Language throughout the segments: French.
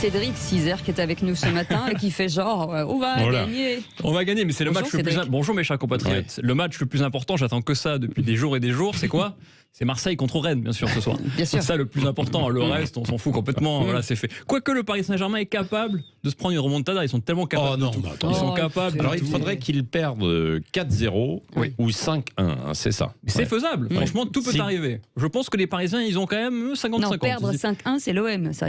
Cédric Cizer qui est avec nous ce matin et qui fait genre on va gagner. On va gagner, mais c'est le Bonjour, match le plus Cédric. Bonjour mes chers compatriotes. Le match le plus important, j'attends que ça depuis des jours et des jours, c'est quoi? C'est Marseille contre Rennes, bien sûr, ce soir. Bien sûr. C'est ça le plus important. Le reste, on s'en fout complètement. Voilà, c'est fait. Quoique le Paris Saint-Germain est capable de se prendre une remontada, ils sont tellement capables. Oh non, de tout. bah, attends. Ils sont capables. Alors de il tout. faudrait qu'ils perdent 4-0 ou 5-1, hein, c'est ça. C'est Ouais. faisable. Franchement, tout peut Si. arriver. Je pense que les Parisiens, ils ont quand même 50-50. Non, perdre 5-1, c'est l'OM. Oui, ça,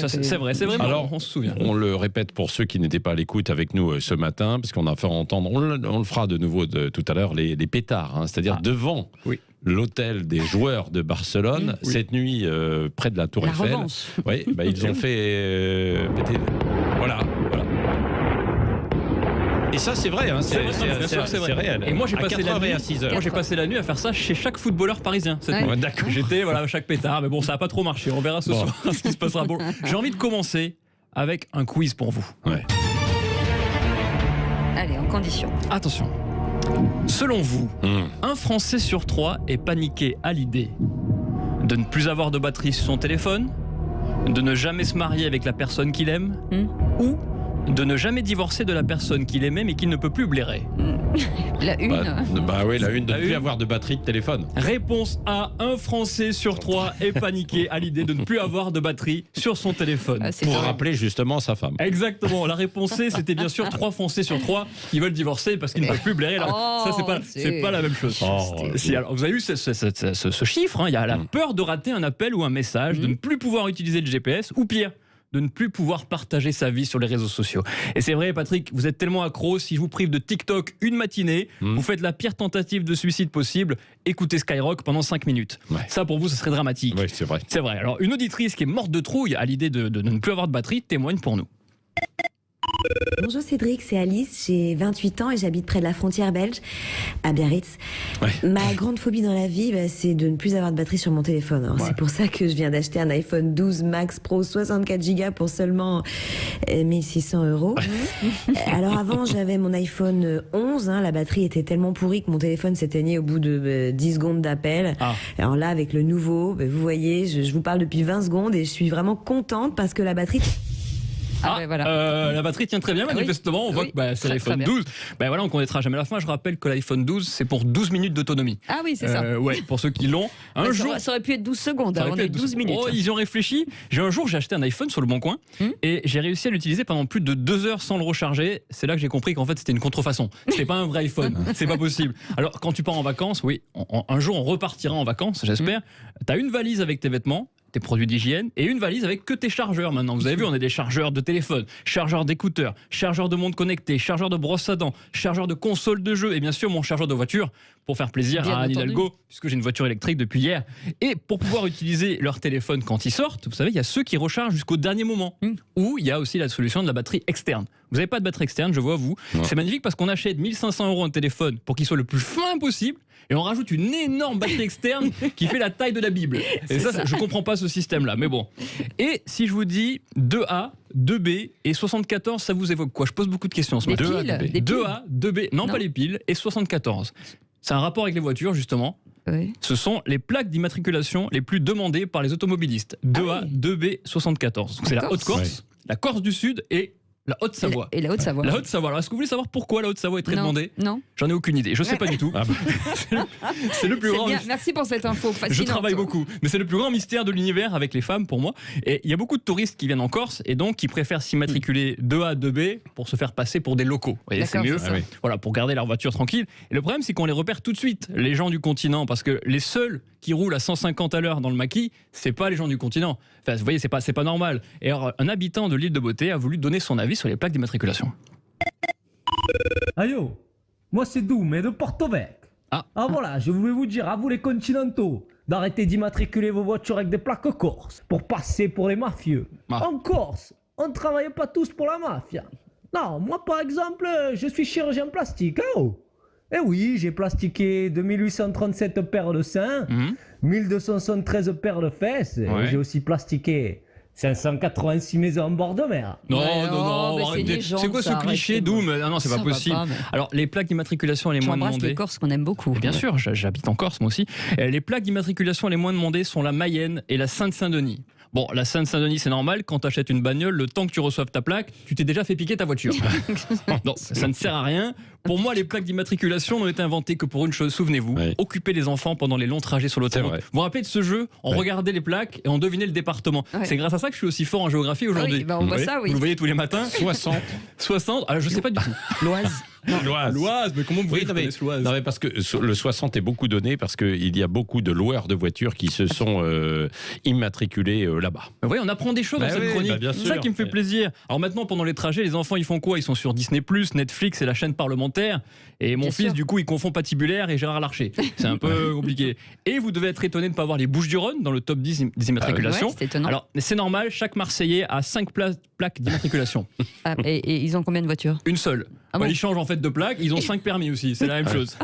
c'est vrai, c'est vrai. Alors, on se souvient. On le répète pour ceux qui n'étaient pas à l'écoute avec nous ce matin, parce qu'on a fait entendre, on le fera de nouveau tout à l'heure, les pétards, hein, c'est-à-dire devant l'hôtel des joueurs de Barcelone, cette nuit près de la Tour La Eiffel. revanche. Oui, bah, ils ont fait péter. Voilà. Et ça, c'est vrai, hein, c'est réel. Et moi, j'ai À passé 4 la heures nuit. et à 6 heures. Moi, j'ai passé la nuit à faire ça chez chaque footballeur parisien. cette Ouais. nuit. Ouais, d'accord. J'étais à chaque pétard, mais bon, ça n'a pas trop marché. On verra ce soir ce qui se passera. Bon, j'ai envie de commencer avec un quiz pour vous. Ouais. Allez, en condition. Attention. Selon vous, un Français sur 3 est paniqué à l'idée de ne plus avoir de batterie sur son téléphone, de ne jamais se marier avec la personne qu'il aime, ou de ne jamais divorcer de la personne qu'il aimait mais qu'il ne peut plus blairer. La une. Oui, la une de La ne plus une. avoir de batterie de téléphone. Réponse A, un Français sur 3 est paniqué à l'idée de ne plus avoir de batterie sur son téléphone. Ah, c'est Pour horrible. rappeler justement sa femme. Exactement, la réponse C, c'était bien sûr 3 Français sur 3 qui veulent divorcer parce qu'ils ne peuvent plus blairer. Oh, Ça, c'est pas la même chose. Si, alors, vous avez eu ce chiffre, hein, il y a la peur de rater un appel ou un message, de ne plus pouvoir utiliser le GPS, ou pire, de ne plus pouvoir partager sa vie sur les réseaux sociaux. Et c'est vrai, Patrick, vous êtes tellement accro, si je vous prive de TikTok une matinée, vous faites la pire tentative de suicide possible, écoutez Skyrock pendant 5 minutes. Ouais. Ça, pour vous, ce serait dramatique. Oui, c'est vrai. C'est vrai. Alors, une auditrice qui est morte de trouille à l'idée de ne plus avoir de batterie témoigne pour nous. Bonjour Cédric, c'est Alice, j'ai 28 ans et j'habite près de la frontière belge, à Biarritz. Ouais. Ma grande phobie dans la vie, c'est de ne plus avoir de batterie sur mon téléphone. Alors, c'est pour ça que je viens d'acheter un iPhone 12 Max Pro 64 Go pour seulement 1600 €. Alors avant, j'avais mon iPhone 11, la batterie était tellement pourrie que mon téléphone s'éteignait au bout de 10 secondes d'appel. Ah. Alors là, avec le nouveau, vous voyez, je vous parle depuis 20 secondes et je suis vraiment contente parce que la batterie... La batterie tient très bien, manifestement. On voit que c'est très, l'iPhone très bien. 12. Voilà, on ne connaîtra jamais la fin. Je rappelle que l'iPhone 12, c'est pour 12 minutes d'autonomie. Ah oui, c'est ça. Ouais, pour ceux qui l'ont. Un jour. Ça aurait pu être 12 secondes, ça aurait on pu est être 12 minutes. Oh, ils y ont réfléchi. Un jour, j'ai acheté un iPhone sur le Bon Coin et j'ai réussi à l'utiliser pendant plus de 2 heures sans le recharger. C'est là que j'ai compris qu'en fait, c'était une contrefaçon. C'était pas un vrai iPhone. C'est pas possible. Alors, quand tu pars en vacances, un jour, on repartira en vacances, j'espère. T'as une valise avec tes vêtements, tes produits d'hygiène et une valise avec que tes chargeurs maintenant. Vous avez vu, on a des chargeurs de téléphone, chargeurs d'écouteurs, chargeurs de montre connectée, chargeurs de brosse à dents, chargeurs de console de jeu et bien sûr mon chargeur de voiture pour faire plaisir Bien à Anne entendu. Hidalgo puisque j'ai une voiture électrique depuis hier. Et pour pouvoir utiliser leur téléphone quand ils sortent, vous savez, il y a ceux qui rechargent jusqu'au dernier moment. Ou il y a aussi la solution de la batterie externe. Vous n'avez pas de batterie externe, je vois vous. C'est magnifique parce qu'on achète 1500 € un téléphone pour qu'il soit le plus fin possible et on rajoute une énorme batterie externe qui fait la taille de la Bible. Et ça, je comprends pas ce système-là, mais bon. Et si je vous dis 2A, 2B et 74, ça vous évoque quoi? Je pose beaucoup de questions ce Des matin. piles, des piles. 2A, 2B, non, pas les piles, et 74. C'est un rapport avec les voitures, justement. Oui. Ce sont les plaques d'immatriculation les plus demandées par les automobilistes. 2A, 2B, 74. Donc c'est la Corse. Haute-Corse, la Corse du Sud et la Haute-Savoie. Et la Haute-Savoie. La Haute-Savoie. Alors, est-ce que vous voulez savoir pourquoi la Haute-Savoie est très demandée? Non. J'en ai aucune idée. Je sais pas du tout. C'est le plus C'est grand. bien. Merci pour cette info fascinante. Je travaille beaucoup, mais c'est le plus grand mystère de l'univers avec les femmes pour moi. Et il y a beaucoup de touristes qui viennent en Corse et donc qui préfèrent s'immatriculer 2A, 2B pour se faire passer pour des locaux. Vous voyez, c'est D'accord, mieux. c'est ça. Voilà, pour garder leur voiture tranquille. Et le problème, c'est qu'on les repère tout de suite, les gens du continent, parce que les seuls qui roulent à 150 à l'heure dans le maquis, c'est pas les gens du continent. Enfin, vous voyez, c'est pas normal. Et alors, un habitant de l'île de Beauté a voulu donner son avis sur les plaques d'immatriculation. Ayo, moi c'est Doom et de Porto Vecchio. Ah. Voilà, je voulais vous dire à vous les continentaux d'arrêter d'immatriculer vos voitures avec des plaques corses pour passer pour les mafieux. Ah. En Corse, on ne travaille pas tous pour la mafia. Non, moi par exemple, je suis chirurgien plastique. Eh oui, j'ai plastiqué 2837 paires de seins, 1273 paires de fesses, et Ouais. j'ai aussi plastiqué 586 maisons en bord de mer. Non, Ouais, non, mais c'est arrêtez. légende, C'est quoi ce ça, cliché, arrêtez, Doom? Ah non, c'est Ça pas va possible. pas, mais- Alors, les plaques d'immatriculation les moins J'embrasse demandées. les Corses qu'on aime beaucoup. Bien sûr, j'habite en Corse moi aussi. Les plaques d'immatriculation les moins demandées sont la Mayenne et la Seine-Saint-Denis. Bon, la Seine-Saint-Denis, c'est normal. Quand tu achètes une bagnole, le temps que tu reçoives ta plaque, tu t'es déjà fait piquer ta voiture. Non, ça ne sert à rien. Pour moi, les plaques d'immatriculation n'ont été inventées que pour une chose. Souvenez-vous, occuper les enfants pendant les longs trajets sur l'autoroute. Vous vous rappelez de ce jeu? On regardait les plaques et on devinait le département. C'est grâce à ça que je suis aussi fort en géographie aujourd'hui. Oui, bah on voit ça, oui. Vous le voyez tous les matins. 60. 60. Alors, je sais pas du tout. L'Oise. L'Oise, mais comment vous voyez l'Oise? Non, mais parce que le 60 est beaucoup donné parce qu'il y a beaucoup de loueurs de voitures qui se sont immatriculés là-bas. Oui, on apprend des choses dans cette chronique. C'est ça qui me fait plaisir. Alors maintenant, pendant les trajets, les enfants, ils font quoi? Ils sont sur Disney+, Netflix et la chaîne parlementaire. Et mon fils, du coup, il confond Patibulaire et Gérard Larcher. C'est un peu compliqué. Et vous devez être étonné de ne pas avoir les Bouches-du-Rhône dans le top 10 des immatriculations. Ouais, c'est étonnant. Alors, c'est normal, chaque Marseillais a 5 plaques d'immatriculation. Et ils ont combien de voitures? Une seule. Bon, ils changent en fait de plaque, ils ont 5 permis aussi, c'est la même chose.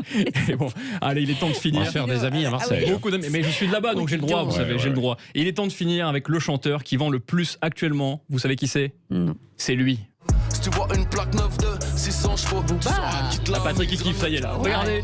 Et bon, allez, il est temps de finir. On va faire des amis à Marseille. Beaucoup d'amis, mais je suis de là-bas, donc j'ai le droit, vous savez, j'ai le droit. Et il est temps de finir avec le chanteur qui vend le plus actuellement. Vous savez qui c'est? Non. C'est lui. Si tu vois une plaque neuve de 600 chevaux, Patrick, il kiffe, ça y est là. Regardez.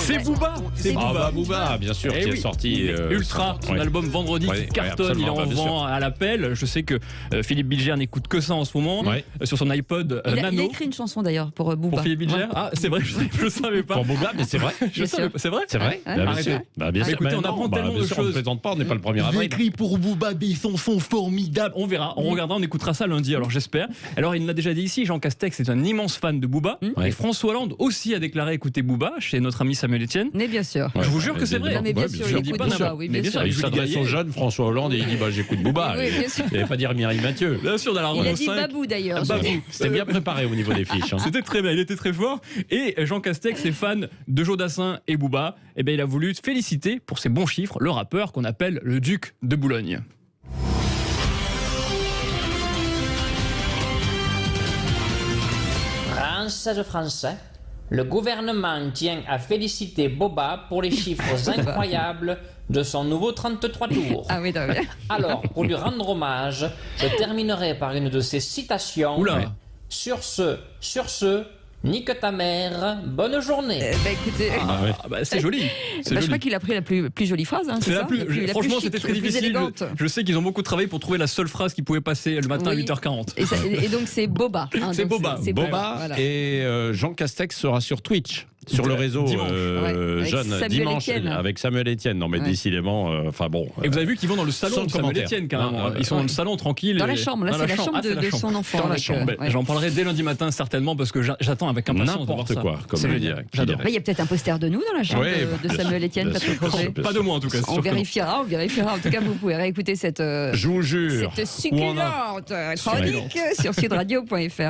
C'est Booba. C'est Booba. Booba, bien sûr, qui est sorti. Ultra, son album Vendredi qui cartonne, il est en vent à l'appel. Je sais que Philippe Bilger n'écoute que ça en ce moment. Sur son iPod Nano. Il a écrit une chanson d'ailleurs pour Booba. Pour Philippe Bilger. Ah, c'est vrai, je ne savais pas. Pour Booba, mais c'est vrai. C'est vrai. C'est vrai. Bien sûr. Écoutez, on apprend tellement de choses. On ne plaisante pas, on n'est pas le 1er avril. Écrit pour Booba, des chansons formidables. On verra, on regardera, on écoutera ça lundi, alors j'espère. Alors, il l'a déjà dit ici, Jean Castex est un immense fan de Booba. Et François Hollande aussi a déclaré écouter Booba chez notre ami Samuel Etienne. Mais bien sûr. Je vous jure que c'est vrai. Non, mais bien sûr, il écoute Booba, oui, bien sûr. Il s'adresse au jeune François Hollande et il dit j'écoute Booba. Il n'allait pas dire Mireille Mathieu. Bien sûr, dans la il a dit Babou d'ailleurs. C'était bien préparé au niveau des fiches. C'était très bien, il était très fort. Et Jean Castex est fan de Joe Dassin et Booba. Et bien, il a voulu féliciter pour ses bons chiffres le rappeur qu'on appelle le Duc de Boulogne. Français, le gouvernement tient à féliciter Booba pour les chiffres incroyables de son nouveau 33 tours. Ah oui, d'accord. Alors, pour lui rendre hommage, je terminerai par une de ses citations. Oula. Sur ce, nique ta mère, bonne journée. Écoutez, c'est joli. Je crois qu'il a pris la plus jolie phrase. Hein, c'est la plus, la franchement, plus chic, c'était très difficile. Je sais qu'ils ont beaucoup travaillé pour trouver la seule phrase qui pouvait passer le matin à 8h40. Et donc c'est Boba. Hein, c'est Boba. Voilà. Et Jean Castex sera sur Twitch. Sur le réseau jeune dimanche avec Samuel Etienne. Non mais décidément, enfin bon. Et vous avez vu qu'ils vont dans le salon de Samuel Etienne carrément. Ils sont dans le salon tranquille. Dans la chambre, là c'est la chambre de son enfant. Dans la chambre. J'en parlerai dès lundi matin certainement parce que j'attends avec impatience de voir ça. N'importe quoi, comme je dirais. J'adore. Il y a peut-être un poster de nous dans la chambre de Samuel Etienne, Patrick Roger. Pas de moi en tout cas. On vérifiera. En tout cas, vous pouvez réécouter cette je vous jure, succulente chronique sur sudradio.fr.